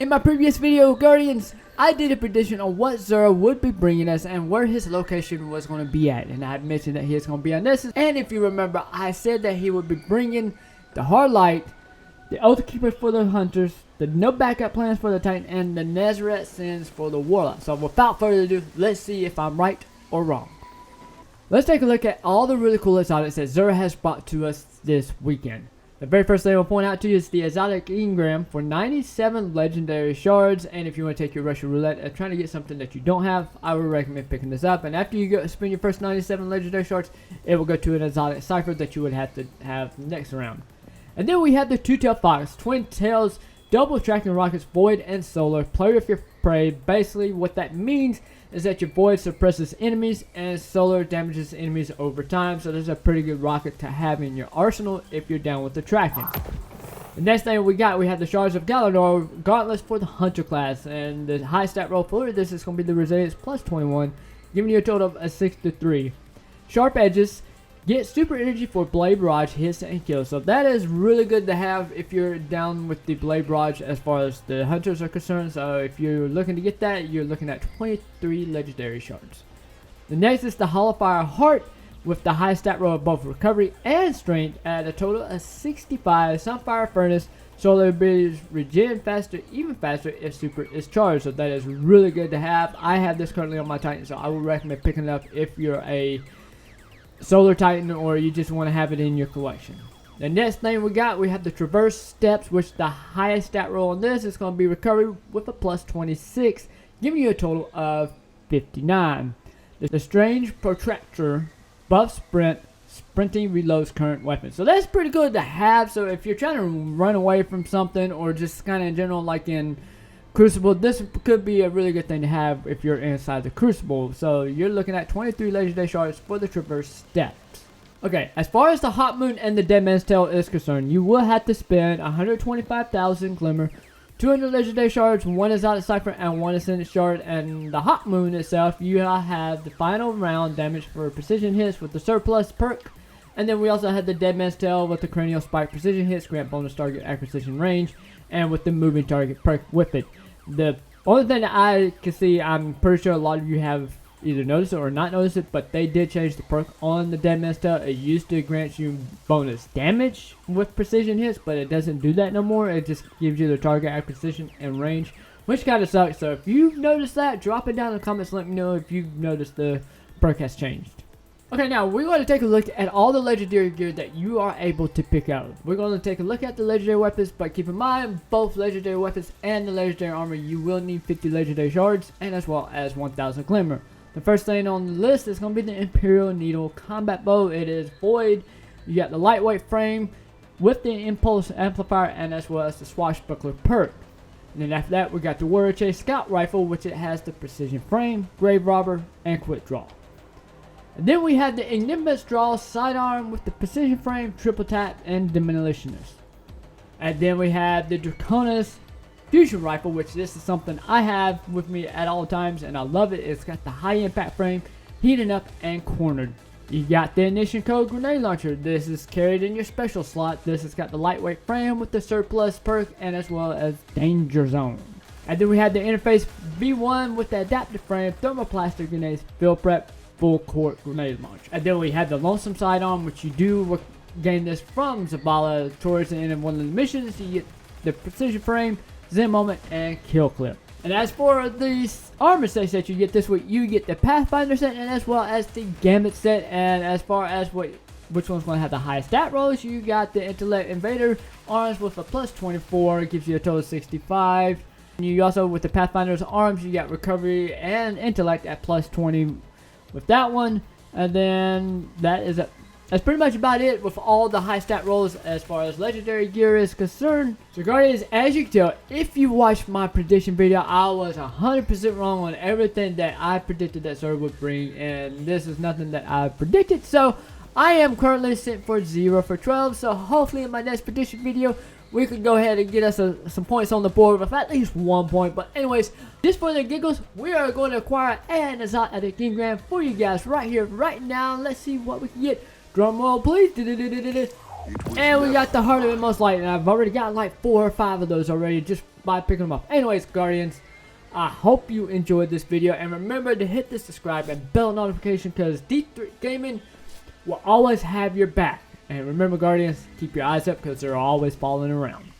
In my previous video, Guardians, I did a prediction on what Xur would be bringing us and where his location was going to be at. And I had mentioned that he is going to be on Nessus. And if you remember, I said that he would be bringing the Hard Light, the Oath Keeper for the Hunters, the No Backup Plans for the Titan, and the Nazareth Sins for the Warlock. So without further ado, let's see if I'm right or wrong. Let's take a look at all the really cool exotics that Xur has brought to us this weekend. The very first thing I'll point out to you is the exotic Engram for 97 legendary shards. And if you want to take your Russian roulette and trying to get something that you don't have, I would recommend picking this up. And after you go spend your first 97 legendary shards, it will go to an exotic cipher that you would have to have next round. And then we have the Two-Tailed Fox, Twin Tails, Double Tracking Rockets, Void and Solar. Play with your prey. Basically, what that means is that your Void suppresses enemies and Solar damages enemies over time. So this is a pretty good rocket to have in your arsenal if you're down with the tracking. The next thing we have the Shards of Galleon, Gauntlets for the Hunter class. And the high stat roll for this is going to be the Resilience plus 21, giving you a total of a 63. Sharp Edges. Get super energy for Blade Barrage, hits, and kills. So that is really good to have if you're down with the Blade Barrage as far as the Hunters are concerned. So if you're looking to get that, you're looking at 23 legendary shards. The next is the Hollow Fireheart with the high stat roll of both recovery and strength at a total of 65. Sunfire Furnace, solar abilities regen faster, even faster if super is charged. So that is really good to have. I have this currently on my Titan, so I would recommend picking it up if you're a Solar Titan or you just want to have it in your collection. The next thing we have the Traverse Steps, which the highest stat roll on this is going to be recovery with a plus 26, giving you a total of 59. The Strange Protractor buff sprinting reloads current weapon. So that's pretty good to have. So if you're trying to run away from something or just kind of in general like in Crucible, this could be a really good thing to have if you're inside the Crucible. So you're looking at 23 legendary shards for the Traverse Steps. Okay, as far as the Hot Moon and the Dead Man's Tale is concerned, you will have to spend 125,000 Glimmer, 200 legendary shards, 1 exotic cipher, and 1 ascendant shard. And the Hot Moon itself, you have the final round damage for precision hits with the Surplus perk. And then we also had the Dead Man's Tale with the Cranial Spike precision hits, grant bonus target acquisition range, and with the moving target perk with it. The only thing that I can see, I'm pretty sure a lot of you have either noticed it or not noticed it, but they did change the perk on the Dead Man's Tale. It used to grant you bonus damage with precision hits, but it doesn't do that no more. It just gives you the target acquisition and range, which kind of sucks. So if you've noticed that, drop it down in the comments. Let me know if you've noticed the perk has changed. Okay, now we're going to take a look at all the legendary gear that you are able to pick out. We're going to take a look at the legendary weapons, but keep in mind, both legendary weapons and the legendary armor, you will need 50 legendary shards, and as well as 1,000 Glimmer. The first thing on the list is going to be the Imperial Needle Combat Bow. It is void. You got the lightweight frame with the Impulse Amplifier, and as well as the Swashbuckler perk. And then after that, we got the Warrior Chase Scout Rifle, which it has the Precision Frame, Grave Robber, and Quick Draw. And then we have the Ignimus Draw Sidearm with the Precision Frame, Triple Tap, and Demolitionist. And then we have the Draconis Fusion Rifle, which this is something I have with me at all times, and I love it. It's got the high impact frame, heating up, and cornered. You got the Ignition Code Grenade Launcher. This is carried in your special slot. This has got the lightweight frame with the Surplus perk, and as well as Danger Zone. And then we have the Interface V1 with the Adaptive Frame, Thermoplastic Grenades, Field Prep, Full Court Grenade Launch. And then we have the Lonesome Sidearm, which you do gain this from Zavala towards the end of one of the missions. You get the Precision Frame, Zen Moment, and Kill Clip. And as for the armor sets that you get this week, you get the Pathfinder set and as well as the Gambit set. And as far as which one's going to have the highest stat rolls, you got the Intellect Invader arms with a plus 24, it gives you a total of 65. And you also, with the Pathfinder's arms, you got Recovery and Intellect at plus 20 with that one. And then that's pretty much about it with all the high stat rolls as far as legendary gear is concerned. So Guardians, as you can tell, if you watched my prediction video, I was 100% wrong on everything that I predicted that Xur would bring, and this is nothing that I predicted. So I am currently sitting for 0 for 12, so hopefully in my next prediction video we could go ahead and get us some points on the board with at least 1 point. But anyways, just for the giggles, we are going to acquire an exotic Engram for you guys right here, right now. Let's see what we can get. Drum roll, please. And we got the Heart of Inmost Light, and I've already got like 4 or 5 of those already just by picking them up. Anyways, Guardians, I hope you enjoyed this video, and remember to hit the subscribe and bell notification, because D3 Gaming will always have your back. And remember, Guardians, keep your eyes up, because they're always following around.